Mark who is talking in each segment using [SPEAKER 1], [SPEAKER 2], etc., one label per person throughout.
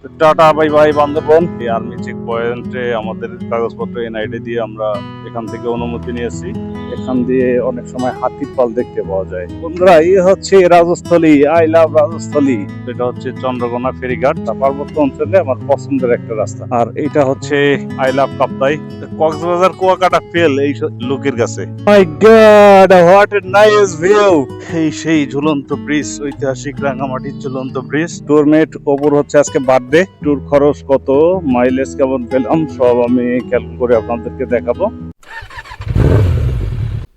[SPEAKER 1] Tata bye bye Bandarban. এই army check পয়েন্টে আমাদের কাগজপত্র এনআইডি দিয়ে আমরা এখান থেকে অনুমতি নিয়েছি। এখান দিয়ে অনেক সময় হাতির পাল দেখতে পাওয়া যায়। বন্ধুরা, এই হচ্ছে রাজস্থলী, আই লাভ রাজস্থলী। এটা হচ্ছে চন্দ্রকোনা ফেরিঘাট, পার্বত্য অঞ্চলে আমার পছন্দের একটা রাস্তা। আর এটা হচ্ছে I love Kaptai. Cox's Bazar Kuakata fail এই লোকের কাছে। My god, what a nice view. এই সেই ঝুলন্ত ব্রিজ, ঐতিহাসিক রাঙামাটির ঝুলন্ত ব্রিজ। টুরমেট ওপর হচ্ছে আজকে বার্থডে। ট্যুর খরচ কত, মাইলেজ কেমন পেলাম, সব আমি ক্যালকুলেট করে আপনাদেরকে দেখাবো।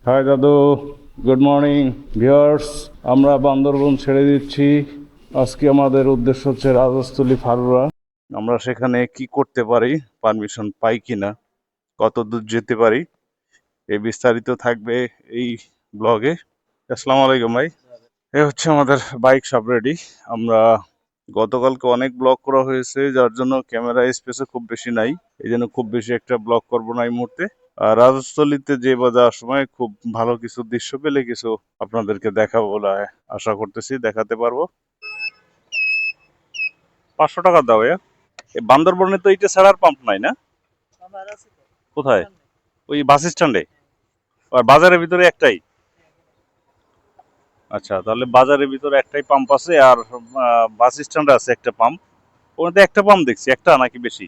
[SPEAKER 1] হাই দাদু, গুড মর্নিং ভিউয়ার্স। আমরা বান্দরবন ছেড়ে দিচ্ছি। আজকে আমাদের উদ্দেশ্য হচ্ছে রাজস্থলী ফারুরা। আমরা সেখানে কি করতে পারি, পারমিশন পাই কিনা, কত দূর যেতে পারি, এই বিস্তারিত থাকবে এই ব্লগে। আসসালামু আলাইকুম ভাই। এই হচ্ছে আমাদের বাইক সব রেডি। আমরা গতকালকে অনেক ব্লগ করা হয়েছে, যার জন্য ক্যামেরা স্পেসও খুব বেশি নাই, এই জন্য খুব বেশি একটা ব্লগ করবো না এই মুহূর্তে। আর রাজস্থলীতে যে বা যাওয়ার সময় খুব ভালো কিছু দৃশ্য পেলে কিছু আপনাদেরকে দেখাবো বলে আশা করতেছি, দেখাতে পারবো। 500 টাকা দাও ভাইয়া। এই বান্দরবনে তো এইটা ছাড়ার পাম্প নাই না? কোথায়? ওই বাস স্ট্যান্ডে? আর বাজারের ভিতরে একটাই? আচ্ছা, তাহলে বাজারের ভিতরে একটাই পাম্প আছে, আর বাস স্ট্যান্ডে আছে একটা পাম্প। ওখানে একটা পাম্প দেখছি, একটা নাকি বেশি?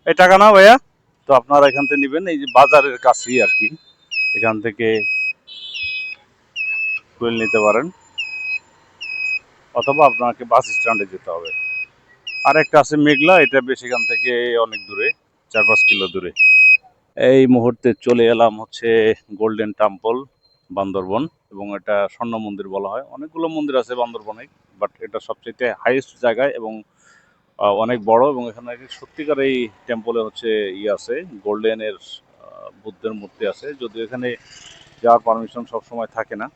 [SPEAKER 1] এই টাকা না ভাইয়া। তো আপনারা এখান থেকে নেবেন, এই যে বাজারের কাছেই আর কি, এখান থেকে ফুয়েল নিতে পারেন, অথবা আপনাকে বাস স্ট্যান্ডে যেতে হবে। আর একটা আছে মেঘলা, এটা বেশ এখান থেকে অনেক দূরে, 4-5 কিলো দূরে। এই মুহূর্তে চলে এলাম হচ্ছে গোল্ডেন টেম্পল বান্দরবন, এবং এটা স্বর্ণ মন্দির বলা হয়। অনেকগুলো মন্দির আছে বান্দরবনে, বাট এটা সবচেয়ে হাইয়েস্ট জায়গায় এবং অনেক বড়। এবং এখানে সত্যিকার এই টেম্পলে হচ্ছে আছে, গোল্ডেনের বুদ্ধের মূর্তি আছে। যদিও এখানে যাওয়ার পারমিশন সবসময় থাকে না,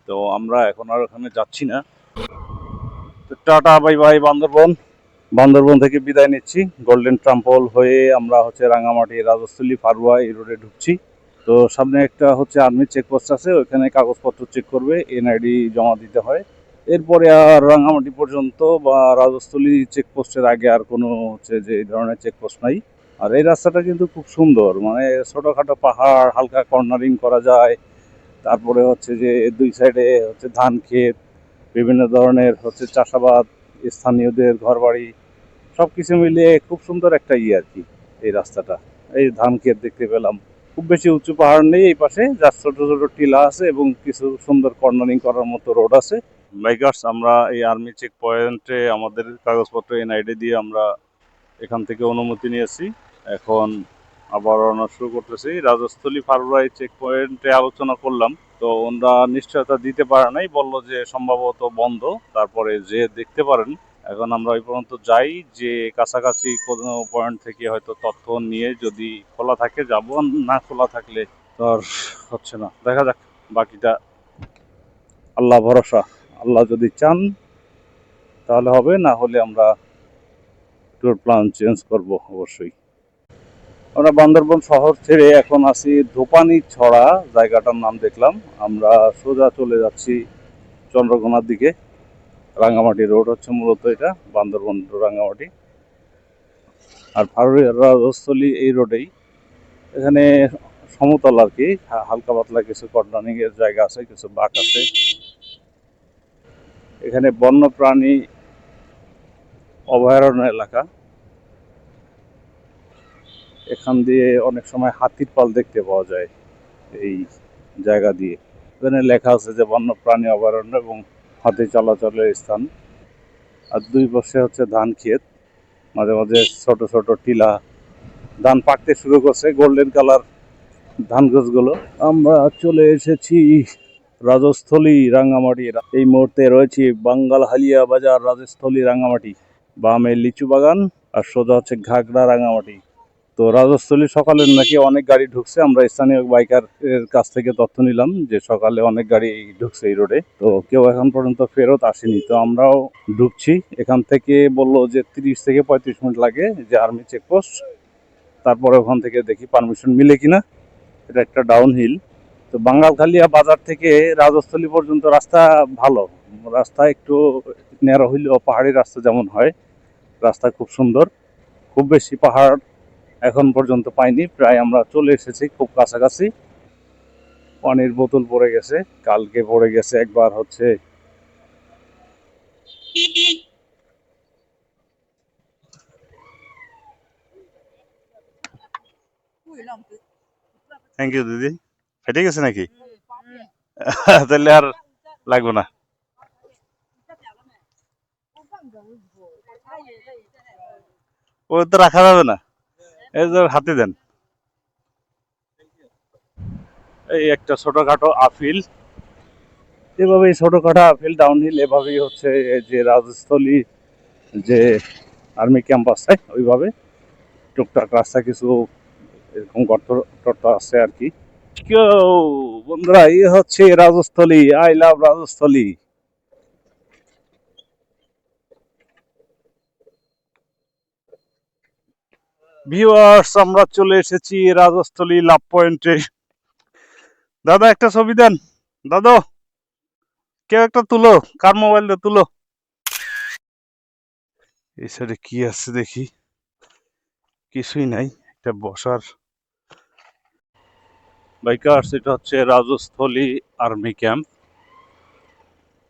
[SPEAKER 1] তো আমরা এখন আর ওখানে যাচ্ছি না। তো tata bye bye Bandarban. Bandarban থেকে বিদায় নিচ্ছি। গোল্ডেন টেম্পল হয়ে আমরা হচ্ছে রাঙামাটি, রাজস্থলী, ফারুয়া এই রোডে ঢুকছি। তো সামনে একটা হচ্ছে আর্মি চেকপোস্ট আছে, ওইখানে কাগজপত্র চেক করবে, এনআইডি জমা দিতে হয়। এরপরে আর রাঙামাটি পর্যন্ত বা রাজস্থলী চেকপোস্টের আগে আর কোনো হচ্ছে যে এই ধরনের চেকপোস্ট নাই। আর এই রাস্তাটা কিন্তু খুব সুন্দর, মানে ছোটোখাটো পাহাড়, হালকা কর্নারিং করা যায়। তারপরে হচ্ছে যে দুই সাইডে হচ্ছে ধান ক্ষেত, বিভিন্ন ধরনের হচ্ছে চাষাবাদ, স্থানীয়দের ঘরবাড়ি, সব কিছু মিলিয়ে খুব সুন্দর একটা আর কি এই রাস্তাটা। এই ধান ক্ষেত দেখতে পেলাম। খুব বেশি উঁচু পাহাড় নেই এই পাশে, যার ছোট ছোট টিলা আছে এবং কিছু সুন্দর কর্নারিং করার মতো রোড আছে। বাইকার্স, আমরা এই আর্মি চেক পয়েন্টে আমাদের কাগজপত্র এনআইডি দিয়ে আমরা এখান থেকে অনুমতি নিয়েছি। এখন আবার রওনা শুরু করতেছি। রাজস্থলী ফারুরাই চেক পয়েন্টে আলোচনা করলাম, তো ওনারা নিশ্চয়তা দিতে পারে নাই, বলল যে সম্ভবত বন্ধ, তারপরে যে দেখতে পারেন। এখন আমরা ওই পর্যন্ত যাই, যে কাছাকাছি কোনো পয়েন্ট থেকে হয়তো তথ্য নিয়ে যদি খোলা থাকে যাব, না খোলা থাকলে তো আর হচ্ছে না। দেখা যাক, বাকিটা আল্লাহ ভরসা। আল্লাহ যদি চান তাহলে হবে, না হলে আমরা ট্যুর প্ল্যান চেঞ্জ করব অবশ্যই। আমরা বান্দরবন শহর ছেড়ে এখন আছি ধোপানি ছড়া জায়গাটার নাম দেখলাম। আমরা সোজা চলে যাচ্ছি চন্দ্রকোনার দিকে। রাঙামাটি রোড হচ্ছে মূলত এটা, বান্দরবন টু রাঙামাটি। আর ফারুয়া রাজস্থলী এই রোডেই। এখানে সমতল আর কি, হালকা পাতলা কিছু কর্নারিং এর জায়গা আছে, কিছু বাঁক আছে। এখানে বন্যপ্রাণী অভয়ারণ্য এলাকা। এখান দিয়ে অনেক সময় হাতির পাল দেখতে পাওয়া যায় এই জায়গা দিয়ে। এখানে লেখা আছে যে বন্যপ্রাণী অভয়ারণ্য এবং হাতি চলাচলের স্থান। আর দুই পাশে হচ্ছে ধান ক্ষেত, মাঝে মাঝে ছোট ছোট টিলা, ধান পাকতে শুরু করছে, গোল্ডেন কালার ধান গাছগুলো। আমরা চলে এসেছি রাজস্থলী রাঙ্গামাটি। এই মুহূর্তে রয়েছি বাঙ্গাল হালিয়া বাজার, রাজস্থলী রাঙ্গামাটি। বামে লিচু বাগান, আর সোজা হচ্ছে ঘাগড়া রাঙ্গামাটি। তো রাজস্থলী সকালে নাকি অনেক গাড়ি ঢুকছে, আমরা স্থানীয় বাইকার এর কাছ থেকে তথ্য নিলাম যে সকালে অনেক গাড়ি ঢুকছে এই রোডে, তো কেউ এখন পর্যন্ত ফেরত আসেনি। তো আমরাও ঢুকছি। এখান থেকে বললো যে 30 থেকে 35 মিনিট লাগে, যে আর্মি চেকপোস্ট। তারপরে ওখান থেকে দেখি পারমিশন মিলে কিনা। এটা একটা ডাউন হিল। তো বাঙ্গালখালিয়া বাজার থেকে রাজস্থলী পর্যন্ত রাস্তা ভালো, রাস্তা একটু ন্যারো হইলেও পাহাড়ি রাস্তা যেমন হয় রাস্তা খুব সুন্দর, খুব বেশি পাহাড় এখন পর্যন্ত পাইনি, প্রায় আমরা চলে এসেছি খুব কাছাকাছি। পানির বোতল পড়ে গেছে, কালকে পড়ে গেছে একবার হচ্ছে। থ্যাংক ইউ দিদি। ফেটে গেছে নাকি? তাহলে আর লাগবে না। ও তো রাখা যাবে না, এই যে হাতে দেন। এই একটা ছোটখাটো আপিল, এভাবেই ছোটখাটো আপিল ডাউনহিল এভাবেই হচ্ছে যে রাজস্থলী যে আর্মি ক্যাম্প আছে ওইভাবে টুকটাক রাস্তা কিছু এরকম গর্ত টর্ত আছে আর কি। কেউ বন্ধুরা, এই হচ্ছে Rajasthali, I love Rajasthali. Viewers, আমরা চলে এসেছি রাজস্থলী লাভ পয়েন্টে। দাদা একটা ছবি দেন, দাদা কেউ একটা তুলো, কার মোবাইল দিয়ে তুলো। এই সাইডে কি আছে দেখি, কিছুই নাই, একটা বসার। বাইকার্স, এটা হচ্ছে রাজস্থলী আর্মি ক্যাম্প,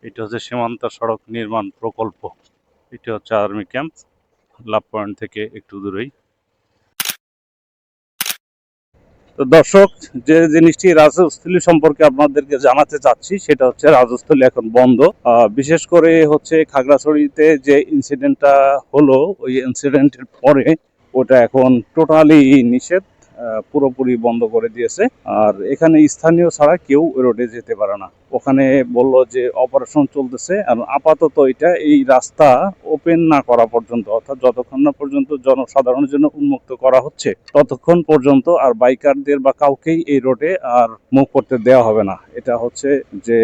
[SPEAKER 1] এটা হচ্ছে সীমান্ত সড়ক নির্মাণ প্রকল্প, এটা হচ্ছে আর্মি ক্যাম্প, লাভ পয়েন্ট থেকে একটু দূরেই। তো দর্শক, যে জিনিসটি রাজস্থলী সম্পর্কে আপনাদেরকে জানাতে চাচ্ছি সেটা হচ্ছে রাজস্থলী এখন বন্ধ। বিশেষ করে হচ্ছে খাগড়াছড়িতে যে ইনসিডেন্টটা হলো, ওই ইনসিডেন্টের পরে ওটা এখন টোটালি নিষেধ, পুরোপুরি বন্ধ করে দিয়েছে। আর এখানে স্থানীয় ছাড়া কেউ রোডে যেতে পারে না। ওখানে বলল যে অপারেশন চলতেছে, আর আপাতত এটা এই রাস্তা ওপেন না করা পর্যন্ত, অর্থাৎ যতক্ষণ না পর্যন্ত জনসাধারণের জন্য উন্মুক্ত করা হচ্ছে ততক্ষণ পর্যন্ত আর বাইকারদের বা কাউকেই এই রোডে আর মুভ করতে দেওয়া হবে না। এটা হচ্ছে যে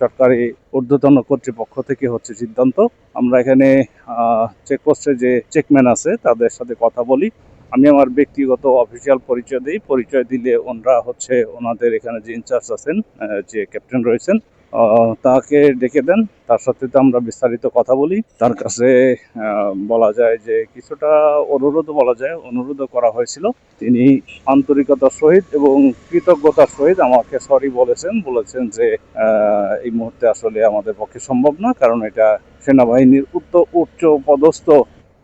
[SPEAKER 1] সরকারি ঊর্ধ্বতন কর্তৃপক্ষ থেকে হচ্ছে সিদ্ধান্ত। আমরা এখানে চেকপোস্টে যে চেকম্যান আছে তাদের সাথে কথা বলি। আমি আমার ব্যক্তিগত অফিসিয়াল পরিচয় দিই, পরিচয় দিলে ওনারা হচ্ছে ওনাদের এখানে যে ইনচার্জ আছেন, যে ক্যাপ্টেন রয়েছেন, তাকে ডেকে দেন, তার সাথে তো আমরা বিস্তারিত কথা বলি। তার কাছে বলা যায় যে কিছুটা অনুরোধ বলা যায়, অনুরোধও করা হয়েছিল। তিনি আন্তরিকতার সহিত এবং কৃতজ্ঞতার সহিত আমাকে সরি বলেছেন যে এই মুহূর্তে আসলে আমাদের পক্ষে সম্ভব না, কারণ এটা সেনাবাহিনীর উচ্চ পদস্থ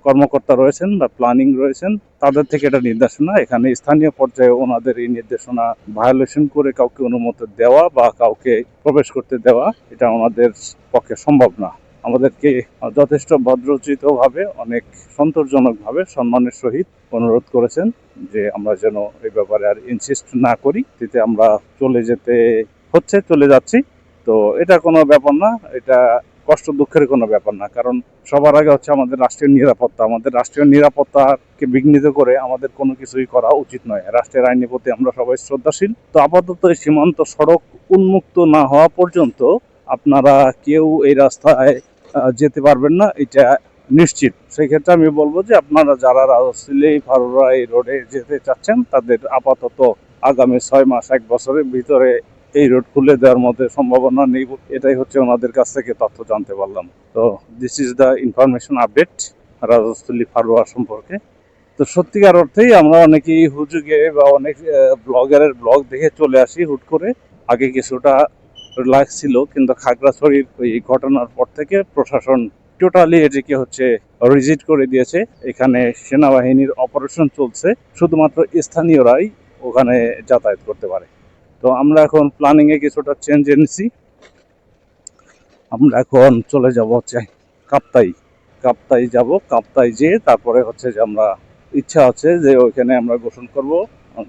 [SPEAKER 1] কর্মকর্তা রয়েছেন বা প্ল্যানিং রয়েছেন, তাদের থেকে এটা নির্দেশনা। এখানে স্থানীয় পর্যায়ে ওনাদের এই নির্দেশনা ভায়োলেশন করে কাউকে অনুমতি দেওয়া বা কাউকে প্রবেশ করতে দেওয়া, এটা ওনাদের পক্ষে সম্ভব না। আমাদেরকে যথেষ্ট ভদ্রোচিতভাবে, অনেক সন্তোষজনকভাবে, সম্মানের সহিত অনুরোধ করেছেন যে আমরা যেন এই ব্যাপারে আর ইনসিস্ট না করি, এতে আমরা চলে যাচ্ছি। তো এটা কোনো ব্যাপার না, এটা কষ্ট দুঃখের কোনো ব্যাপার না, কারণ সবার আগে হচ্ছে আমাদের রাষ্ট্রীয় নিরাপত্তা। আমাদের রাষ্ট্রীয় নিরাপত্তাকে বিঘ্নিত করে আমাদের কোনো কিছুই করা উচিত নয়। রাষ্ট্রের আইনের প্রতি আমরা সবাই শ্রদ্ধাশীল। তো আপাতত এই সীমান্ত সড়ক উন্মুক্ত না হওয়া পর্যন্ত আপনারা কেউ এই রাস্তায় যেতে পারবেন না, এটা নিশ্চিত। সেক্ষেত্রে আমি বলবো যে আপনারা যারা রাজস্থলী ফারুরা এই রোডে যেতে চাচ্ছেন তাদের আপাতত আগামী 6 মাস 1 বছরের ভিতরে এই রোড খুলে দেওয়ার মধ্যে সম্ভাবনা নেই। এটাই হচ্ছে ওনাদের কাছ থেকে তথ্য জানতে পারলাম। তো this is the information update Rajasthali Farua সম্পর্কে। তো সত্যিকার অর্থেই আমরা অনেকেই হুজুগে বা অনেক ব্লগারের ব্লগ দেখে চলে আসি হুট করে। আগে কিছুটা রিল্যাক্স ছিল, কিন্তু খাগড়াছড়ির ওই ঘটনার পর থেকে প্রশাসন টোটালি এটিকে হচ্ছে রিজিট করে দিয়েছে। এখানে সেনাবাহিনীর অপারেশন চলছে, শুধুমাত্র স্থানীয়রাই ওখানে যাতায়াত করতে পারে। তো আমরা এখন প্ল্যানিংয়ে কিছুটা চেঞ্জ এনেছি। আমরা এখন চলে যাব হচ্ছে কাপ্তাই। কাপ্তাই যাব, কাপ্তাই যেয়ে তারপরে হচ্ছে যে আমরা ইচ্ছা আছে যে ওইখানে আমরা গোসল করব,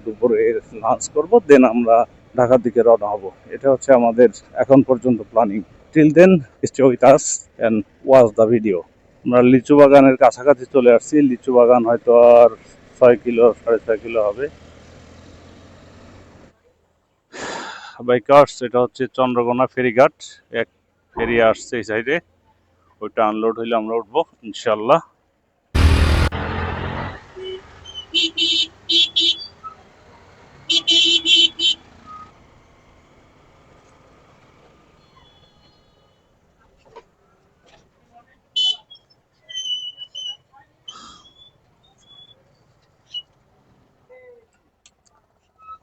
[SPEAKER 1] দুপুরে লাঞ্চ করব, দেন আমরা ঢাকার দিকে রওনা হব। এটা হচ্ছে আমাদের এখন পর্যন্ত planning. Till then stay with us and watch the video. আমরা লিচু বাগানের কাছাকাছি চলে আসছি। লিচু বাগান হয়তো আর 6 কিলো 6.5 কিলো হবে। বাইকার্স, এটা হচ্ছে চন্দ্রকোনা ফেরিঘাট। এক ফেরি আসছে এই সাইডে, ওইটা আনলোড হইলে আমরা উঠবো ইনশাল্লাহ।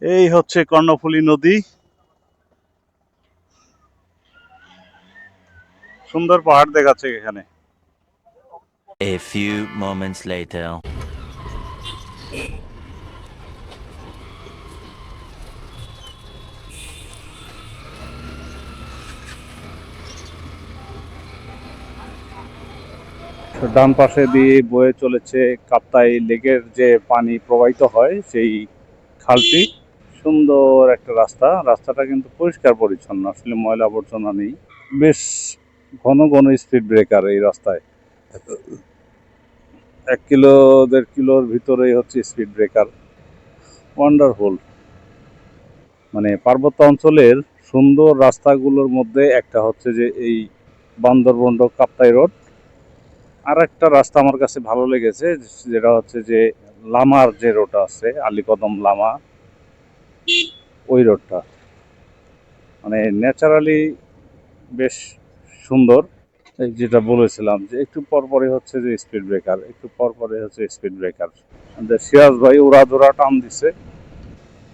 [SPEAKER 1] এই হচ্ছে কর্ণফুলী নদী, সুন্দর পাহাড় দেখাচ্ছে এখানে।
[SPEAKER 2] A few moments later.
[SPEAKER 1] ডান পাশে দিয়ে বয়ে চলেছে কাপ্তাই লেকের যে পানি প্রবাহিত হয় সেই খালটি। সুন্দর একটা রাস্তা, রাস্তাটা কিন্তু পরিষ্কার পরিচ্ছন্ন, আসলে ময়লা আবর্জনা নেই। বেশ ঘন ঘন স্পিড ব্রেকার এই রাস্তায়, 1 কিলো 1.5 কিলোর ভিতরেই হচ্ছে স্পিড ব্রেকার। ওয়ান্ডারফুল। মানে পার্বত্য অঞ্চলের সুন্দর রাস্তাগুলোর মধ্যে একটা হচ্ছে যে এই বান্দরবন্ড কাপ্তাই রোড। আর একটা রাস্তা আমার কাছে ভালো লেগেছে, যেটা হচ্ছে যে লামার যে রোডটা আছে, আলীকদম লামা, ওই রোডটা মানে ন্যাচারালি বেশ সুন্দর। এই যেটা বলেছিলাম যে একটু পর পরে হচ্ছে যে স্পিড ব্রেকার, একটু পর পরে হচ্ছে স্পিড ব্রেকার। আমাদের সিরাজ ভাই উড়াধুরা টান দিছে,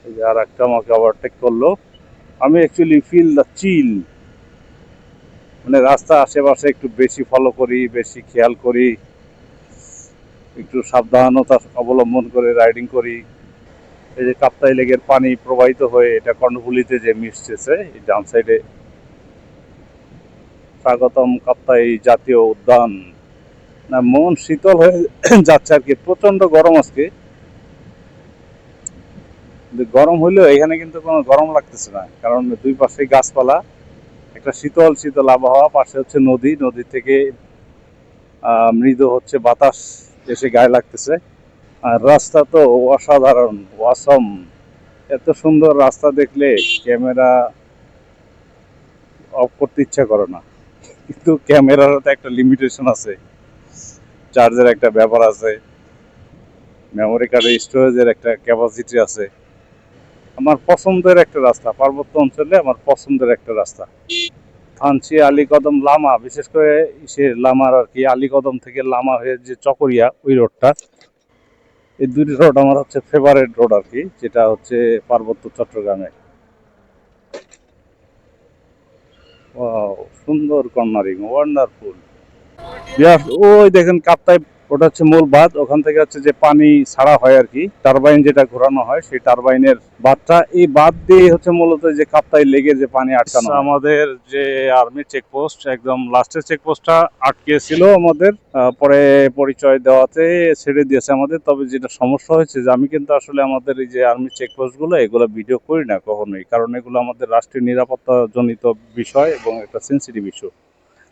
[SPEAKER 1] এই যে আর একটা আমাকে ওভারটেক করলো। আমি অ্যাকচুয়ালি ফিল দ্য চিল, মানে রাস্তা আশেপাশে একটু বেশি ফলো করি, বেশি খেয়াল করি, একটু সাবধানতা অবলম্বন করে রাইডিং করি। এই যে কাপ্তাই লেকের পানি প্রবাহিত হয়ে এটা কর্ণফুলীতে যে মিশতেছে, এই ডান সাইডে স্বাগতম কাপ্তাই জাতীয় উদ্যান। না, মন শীতল হয়ে যাচ্ছে আর কি। প্রচন্ড গরম আজকে, কিন্তু গরম হইলেও এখানে কিন্তু কোনো গরম লাগতেছে না, কারণ দুই পাশে গাছপালা, একটা শীতল শীতল আবহাওয়া, পাশে হচ্ছে নদী, নদী থেকে মৃদু হচ্ছে বাতাস এসে গায়ে লাগতেছে। আর রাস্তা তো অসাধারণ, ওয়াসম। এত সুন্দর রাস্তা দেখলে ক্যামেরা অফ করতে ইচ্ছা করে না, কিন্তু ক্যামেরার তো একটা লিমিটেশন আছে, চার্জের একটা ব্যাপার আছে, মেমোরি কার্ডের স্টোরেজের একটা ক্যাপাসিটি আছে। আমার পছন্দের একটা রাস্তা, পার্বত্য অঞ্চলে আমার পছন্দের একটা রাস্তা। থানচি আলীকদম লামা, বিশেষ করে সে লামার আর কি, আলীকদম থেকে লামা হয়ে যে চকরিয়া ওই রোডটা, এই দুটি রোড আমার হচ্ছে ফেভারিট রোড আর কি, যেটা হচ্ছে পার্বত্য চট্টগ্রামে। ওয়াও, সুন্দর কর্নারিং, ওয়ান্ডারফুল। ওই দেখেন কাপ্তাই, ওটা হচ্ছে মূল বাঁধ, ওখান থেকে হচ্ছে যে পানি ছাড়া হয় আর কি, টারবাইন যেটা ঘোরানো হয় সেই টারবাইনের বাঁধটা, এই বাঁধ দিয়ে হচ্ছে মূলত যে কাপ্তাই লেগের যে পানি আটকানো হয়। আমাদের যে আর্মি চেকপোস্ট, একদম লাস্টের চেকপোস্টটা আটকে ছিল আমাদের, পরে পরিচয় দেওয়াতে ছেড়ে দিয়েছে আমাদের। তবে যেটা সমস্যা হয়েছে যে আমি কিন্তু আসলে আমাদের এই যে আর্মি চেকপোস্টগুলো এগুলো ভিডিও করি না কখনোই, কারণ এগুলো আমাদের রাষ্ট্রীয় নিরাপত্তা জনিত বিষয় এবং একটা সেন্সিটিভ ইস্যু।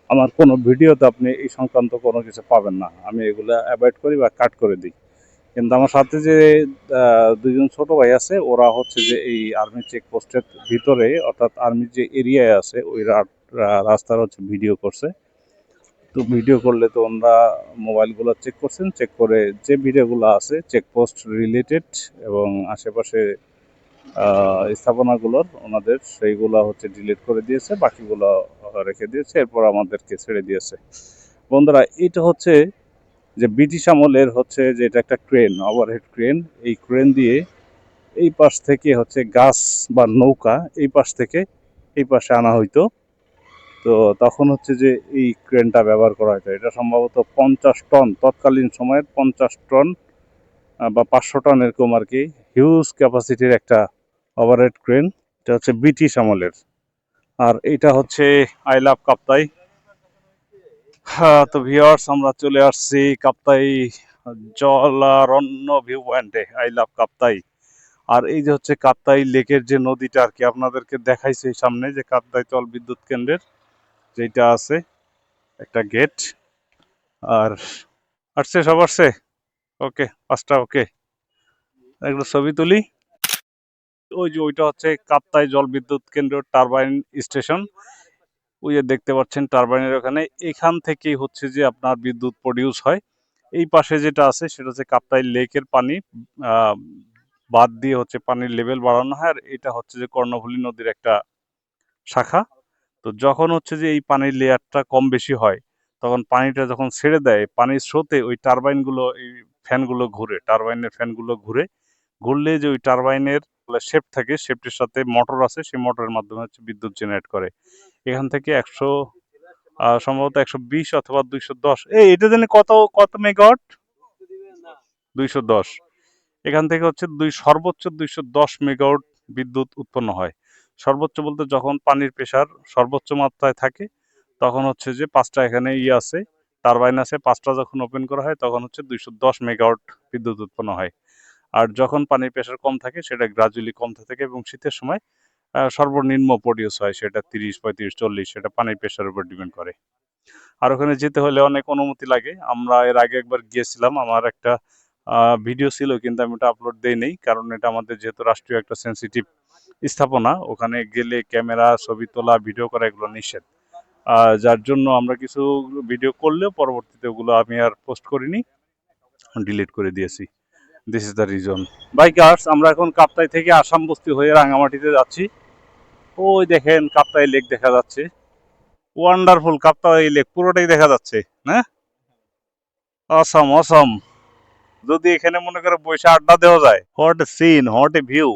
[SPEAKER 1] আমার কোনো ভিডিওতে আপনি এই সংক্রান্ত কোনো কিছু পাবেন না, আমি এগুলো অ্যাভয়েড করি বা কাট করে দিই। কিন্তু আমার সাথে যে দুজন ছোট ভাই আছে, ওরা হচ্ছে যে এই আর্মি চেকপোস্টের ভিতরে, অর্থাৎ আর্মির যে এরিয়ায় আছে ওই রাস্তার হচ্ছে ভিডিও করছে। তো ভিডিও করলে তো ওনারা মোবাইলগুলো চেক করছেন, চেক করে যে ভিডিওগুলো আছে চেকপোস্ট রিলেটেড এবং আশেপাশে স্থাপনাগুলোর ওনাদের, সেইগুলো হচ্ছে ডিলিট করে দিয়েছে, বাকিগুলো রেখে দিয়েছে, এরপর আমাদেরকে ছেড়ে দিয়েছে। বন্ধুরা, এটা হচ্ছে যে ব্রিটিশ আমলের হচ্ছে যে এটা একটা ক্রেন, ওভারহেড ক্রেন। এই ক্রেন দিয়ে এই পাশ থেকে হচ্ছে গাছ বা নৌকা এই পাশ থেকে এই পাশে আনা হইতো। তো তখন হচ্ছে যে এই ক্রেনটা ব্যবহার করা হতো। এটা সম্ভবত 50 টন, তৎকালীন সময়ের 50 টন বা 500 টন এরকম আর কি, হিউজ ক্যাপাসিটির একটা ওভারহেড ক্রেন। এটা হচ্ছে ব্রিটিশ আমলের। আর এটা হচ্ছে আই লাভ কাপ্তাই। হ্যাঁ, তো ভিউয়ার্স, আমরা চলে আসছি কাপ্তাই জলারণ্য ভিউ পয়েন্টে, আই লাভ কাপ্তাই। আর এই যে হচ্ছে কাপ্তাই লেকের যে নদীটা আর কি আপনাদেরকে দেখাইছে সামনে, যে কাপ্তাই জল বিদ্যুৎ কেন্দ্রের যেটা আছে একটা গেট। আর আসছে, সব আসছে, ওকে, পাঁচটা ওকে, এগুলো ছবি তুলি। ওই যে ওইটা হচ্ছে কাপ্তাই জল বিদ্যুৎ কেন্দ্র টারবাইন স্টেশন, ওই যে দেখতে পাচ্ছেন টারবাইনের ওখানে, এখান থেকেই হচ্ছে যে আপনার বিদ্যুৎ প্রডিউস হয়। এই পাশে যেটা আছে সেটা হচ্ছে কাপ্তাই লেকের পানি আহ, বাদ দিয়ে হচ্ছে পানির লেভেল বাড়ানো হয়। আর এটা হচ্ছে যে কর্ণফুলী নদীর একটা শাখা। তো যখন হচ্ছে যে এই পানির লেয়ারটা কম বেশি হয়, তখন পানিটা যখন ছেড়ে দেয়, পানির স্রোতে ওই টারবাইনগুলো, এই ফ্যানগুলো ঘুরে, টারবাইনের ফ্যানগুলো ঘুরে, ঘুরলে যে ওই টারবাইনের বলে শেফট থাকে, শেফটের সাথে মোটর আছে, সেই মোটরের মাধ্যমে হচ্ছে বিদ্যুৎ জেনারেট করে। এখান থেকে 100 সম্ভবত 120 অথবা 210, এটা জানি কত কত মেগাওয়াট, 210। এখান থেকে হচ্ছে সর্বোচ্চ 210 মেগাওয়াট বিদ্যুৎ উৎপন্ন হয়। সর্বোচ্চ বলতে যখন পানির প্রেসার সর্বোচ্চ মাত্রায় থাকে তখন হচ্ছে যে 5টা এখানে আছে, টারবাইন আছে, 5টা যখন ওপেন করা হয় তখন হচ্ছে 210 মেগাওয়াট বিদ্যুৎ উৎপন্ন হয়। আর যখন পানির প্রেসার কম থাকে সেটা গ্রাজুয়ালি কমতে থাকে এবং শীতের সময় সর্বনিম্ন প্রডিউস হয়, সেটা 30, 35, 40, সেটা পানির প্রেসারের উপর ডিপেন্ড করে। আর ওখানে যেতে হলে অনেক অনুমতি লাগে। আমরা এর আগে একবার গিয়েছিলাম, আমার একটা ভিডিও ছিল কিন্তু আমি ওটা আপলোড দেই নেই, কারণ এটা আমাদের যেহেতু রাষ্ট্রীয় একটা সেন্সিটিভ স্থাপনা, ওখানে গেলে ক্যামেরা, ছবি তোলা, ভিডিও করা এগুলো নিষেধ। যার জন্য আমরা কিছু ভিডিও করলেও পরবর্তীতে ওগুলো আমি আর পোস্ট করিনি, ডিলিট করে দিয়েছি। This is the reason. Bikers, আমরা এখন কাপ্তাই থেকে আসাম বস্তি হয়ে রাঙামাটিতে যাচ্ছি। ওই দেখেন কাপ্তাই লেক দেখা যাচ্ছে, ওয়ান্ডারফুল কাপ্তাই লেক পুরোটাই দেখা যাচ্ছে না? অসম অসম। যদি এখানে মনে করে বসে আড্ডা দেওয়া যায়, what a scene, what a view.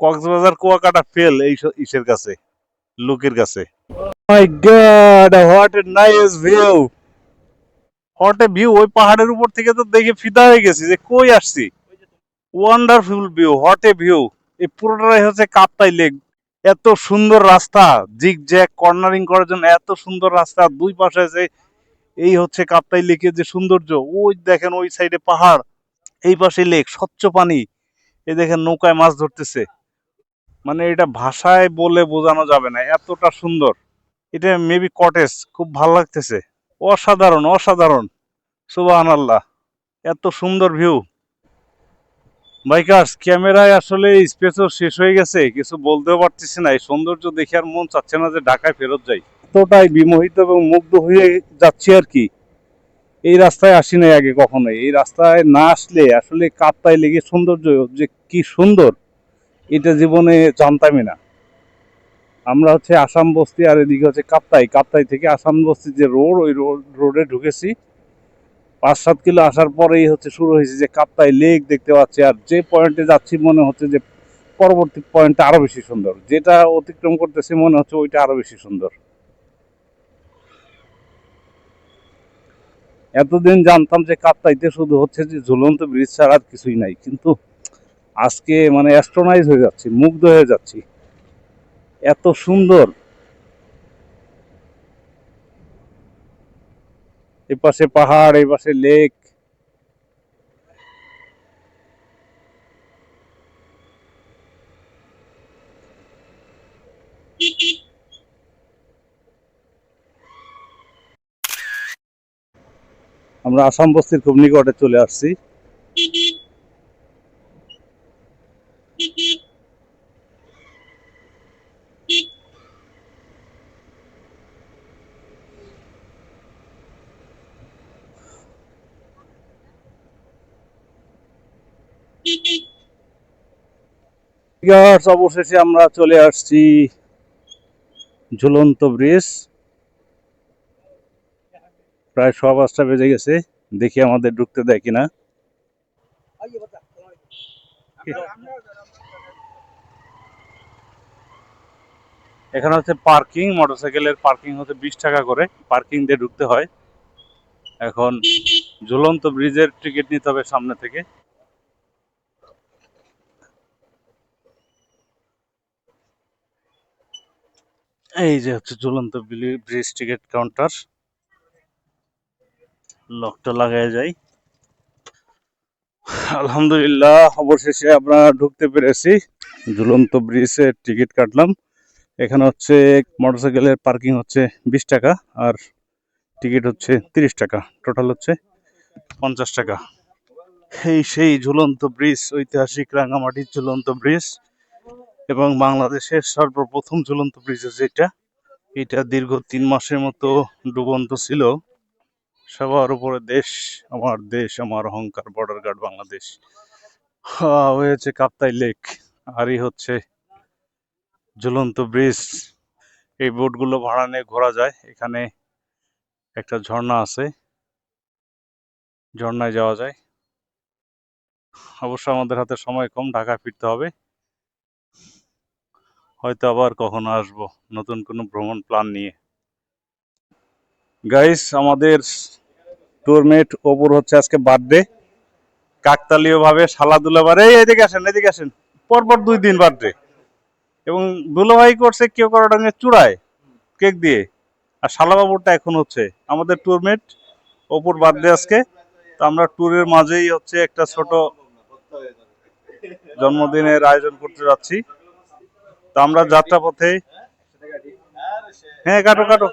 [SPEAKER 1] Cox's Bazar Kuakata fail এই ইসের কাছে, লুকের কাছে। My god, what a nice view, what a view. ওই পাহাড়ের উপর থেকে তো দেখে ফিদা হয়ে গেছি যে কই আসছি। Wonderful view, what a view. এই পুরোটাই হচ্ছে কাপ্তাই লেক। এত সুন্দর রাস্তা, জিগ জ্যাগ কর্নারিং করার জন্য এত সুন্দর রাস্তা, দুই পাশে যে এই হচ্ছে কাপ্তাই লেকের যে সৌন্দর্য। ওই দেখেন ওই সাইডে পাহাড়, এই পাশে লেক, স্বচ্ছ পানি। এই দেখেন নৌকায় মাছ ধরতেছে, মানে এটা ভাষায় বলে বোঝানো যাবে না, এতটা সুন্দর। এটা মেবি কটেজ, খুব ভালো লাগতেছে। অসাধারণ অসাধারণ, সুবহানাল্লাহ, এত সুন্দর ভিউ। বাইকার্স, ক্যামেরায় আসলে স্পেসও শেষ হয়ে গেছে, কিছু বলতেও পারতেছি না। এই সৌন্দর্য দেখে আর মন চাচ্ছে না যে ঢাকায় ফেরত যাই। এতটাই বিমোহিত এবং মুগ্ধ হয়ে যাচ্ছি আর কি। এই রাস্তায় আসি নাই আগে কখনোই। এই রাস্তায় না আসলে আসলে কাপ্তাই লেগে সৌন্দর্য যে কি সুন্দর এটা জীবনে জানতামই না। আমরা হচ্ছে আসাম বস্তি আর এদিকে হচ্ছে কাপ্তাই, কাপ্তাই থেকে আসাম বস্তির যে রোড, ওই রোডে ঢুকেছি। 5-7 কিলো আসার পরেই হচ্ছে শুরু হয়েছে যে কাপ্তাই লেক দেখতে পাচ্ছি। আর যে পয়েন্টে যাচ্ছি মনে হচ্ছে যে পরবর্তী পয়েন্টটা আরো বেশি সুন্দর, যেটা অতিক্রম করতেছি মনে হচ্ছে ওইটা আরো বেশি সুন্দর। এতদিন জানতাম যে কাপ্তাইতে শুধু হচ্ছে যে ঝুলন্ত ব্রিজ ছাড়া আর কিছুই নাই, কিন্তু আজকে মানে অ্যাস্ট্রোনাইজ হয়ে যাচ্ছি, মুগ্ধ হয়ে যাচ্ছি, এত সুন্দর। এ পাশে পাহাড়, এই পাশে লেক। আমরা আসাম বস্তির খুব নিকটে চলে আসছি। অবশেষে আমরা চলে আসছি ঝুলন্ত ব্রিজ। প্রায় 5:15 বেজে গেছে, দেখি আমাদের ঢুকতে দেয় কিনা। এখানে হচ্ছে পার্কিং, মোটরসাইকেলের পার্কিং হচ্ছে 20 টাকা করে, পার্কিং দিয়ে ঢুকতে হয়। এখন ঝুলন্ত ব্রিজের টিকিট নিতে হবে সামনে থেকে। এই যে হচ্ছে ঝুলন্ত ব্রিজ টিকিট কাউন্টার, লকটা লাগাই যায়। আলহামদুলিল্লাহ, অবশেষে আমরা ঢুকতে পেরেছি। ঝুলন্ত ব্রিজের টিকিট কাটলাম। এখানে হচ্ছে মোটরসাইকেলের পার্কিং হচ্ছে 20 টাকা, আর টিকিট হচ্ছে 30 টাকা, টোটাল হচ্ছে 50 টাকা। এই সেই ঝুলন্ত ব্রিজ, ঐতিহাসিক রাঙামাটির ঝুলন্ত ব্রিজ, এবং বাংলাদেশের সর্বপ্রথম ঝুলন্ত ব্রিজ যেটা, এটা দীর্ঘ 3 মাসের মতো ডুবন্ত ছিল। সবার উপরে দেশ আমার অহংকার, বর্ডার গার্ড বাংলাদেশ। ওই হচ্ছে কাপ্তাই লেক, আর এই হচ্ছে ঝুলন্ত ব্রিজ। এই বোটগুলো ভাড়া নিয়ে ঘোরা যায়। এখানে একটা ঝর্ণা আছে, ঝর্ণায় যাওয়া যায়। অবশ্য আমাদের হাতে সময় কম, ঢাকায় ফিরতে হবে। হয়তো আবার কখনো আসবো নতুন কোনো ভ্রমণ প্ল্যান নিয়ে। গাইস, আমাদের ট্যুরমেট অপুর হচ্ছে আজকে বার্থডে। কাকতালীয় ভাবে শালা দুলাভাই, এদিকে আসেন, এদিকে আসেন, পরপর 2 দিন বার্থডে। এবং দুলাভাই করছে কেউ করাটাঙ্গে চূড়ায় কেক দিয়ে, আর শালাবাবুরটা এখন হচ্ছে আমাদের ট্যুরমেট অপুর বার্থডে আজকে। তো আমরা ট্যুরের মাঝেই হচ্ছে একটা ছোট জন্মদিনের আয়োজন করতে যাচ্ছি। তো আমরা যাত্রা পথে, হ্যাঁ কাটো কাটো,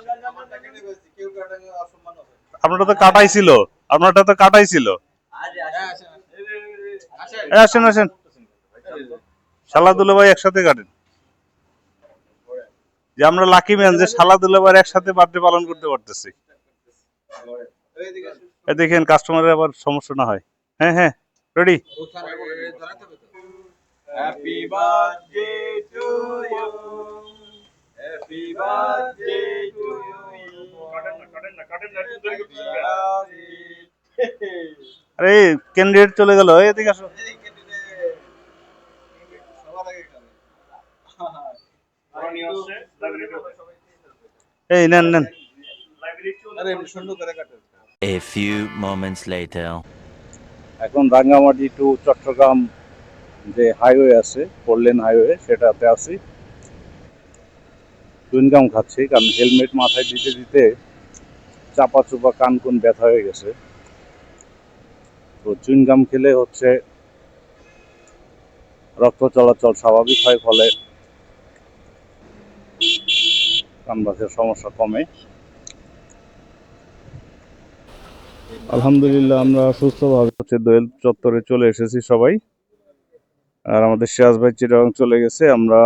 [SPEAKER 1] আপনারটা তো কাটাই ছিল, আপনারটা তো কাটাই ছিল। আসেন আসেন, শালা দুলাভাই একসাথে কাটেন। যে আমরা লাকি ম্যান যে শালা দুলাভাই একসাথে বার্থডে পালন করতে পারতেছি। দেখেন কাস্টমারের আবার সমস্যা না হয়। হ্যাঁ হ্যাঁ, ready.
[SPEAKER 3] Happy birthday to you. Happy birthday to you.
[SPEAKER 1] আরে ক্যান্ডিডেট চলে গেল, এদিকে আসো। এই নেন নেন।
[SPEAKER 2] A few moments later.
[SPEAKER 1] এখন রাঙ্গামাটি টু চট্টগ্রাম যে হাইওয়ে আছে, 4 লেন হাইওয়ে, সেটাতে আছি। চুইনগাম খাচ্ছি কারণ হেলমেট মাথায় দিতে দিতে চাপা চুপা কান কোন ব্যথা হয়ে গেছে। তো চুইনগাম খেলে হচ্ছে রক্ত চলাচল স্বাভাবিক হয়, ফলে কানবাসের সমস্যা কমে। আলহামদুলিল্লাহ আমরা সুস্থভাবে হচ্ছে দোয়েল চত্বরে চলে এসেছি সবাই। আর আমাদের সিরাজ ভাই চিটাগাং চলে গেছে। আমরা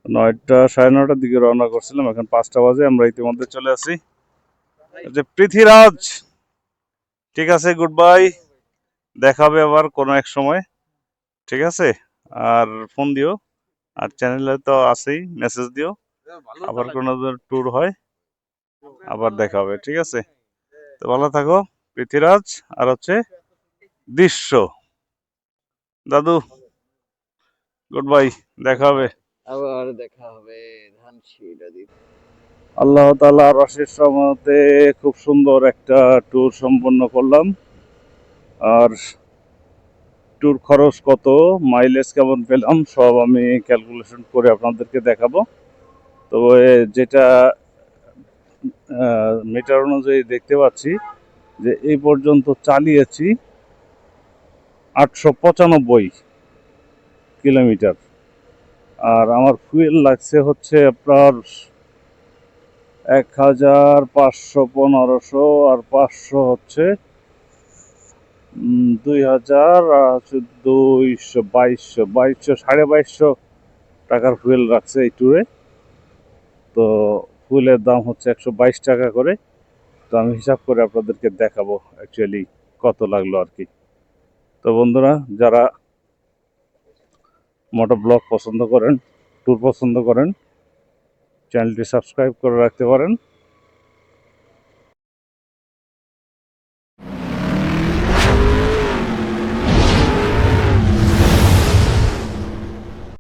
[SPEAKER 1] 9টা সাড়ে 9টার দিকে রওনা করছিলাম, এখন 5টা বাজে। আমরা ইতিমধ্যে চলে আসি। যে পৃথ্বীরাজ, ঠিক আছে, গুড বাই, দেখা হবে আবার কোনো এক সময়, ঠিক আছে? আর ফোন দিও, আর চ্যানেলে তো আছেই, মেসেজ দিও। আবার কোনো ট্যুর হয় আবার দেখা হবে, ঠিক আছে? তো ভালো থাকো পৃথ্বীরাজ, আর হচ্ছে দৃশ্য দাদু, গুড বাই, দেখা হবে।
[SPEAKER 3] আবার দেখা হবে ধানসিঁড়া দ্বীপ।
[SPEAKER 1] আল্লাহ তাআলার অশেষ রহমতে খুব সুন্দর একটা ট্যুর সম্পন্ন করলাম। আর ট্যুর খরচ কত, মাইলেজ কেমন পেলাম, সব আমি ক্যালকুলেশন করে আপনাদেরকে দেখাবো। তবে যেটা মিটার অনুযায়ী দেখতে পাচ্ছি যে এই পর্যন্ত চালিয়েছি 895 কিলোমিটার। আর আমার ফুয়েল লাগছে হচ্ছে আপনার 1500, 1500 আর 500 হচ্ছে 2000, আর হচ্ছে 200, 2200, 2200, 2250 টাকার ফুয়েল রাখছে এই ট্যুরে। তো ফুয়েলের দাম হচ্ছে 122 টাকা করে। তো আমি হিসাব করে আপনাদেরকে দেখাবো অ্যাকচুয়ালি কত লাগলো আর কি। তো বন্ধুরা, যারা মোটো ব্লগ পছন্দ করেন, ট্যুর পছন্দ করেন, চ্যানেলটি সাবস্ক্রাইব করে রাখতে পারেন।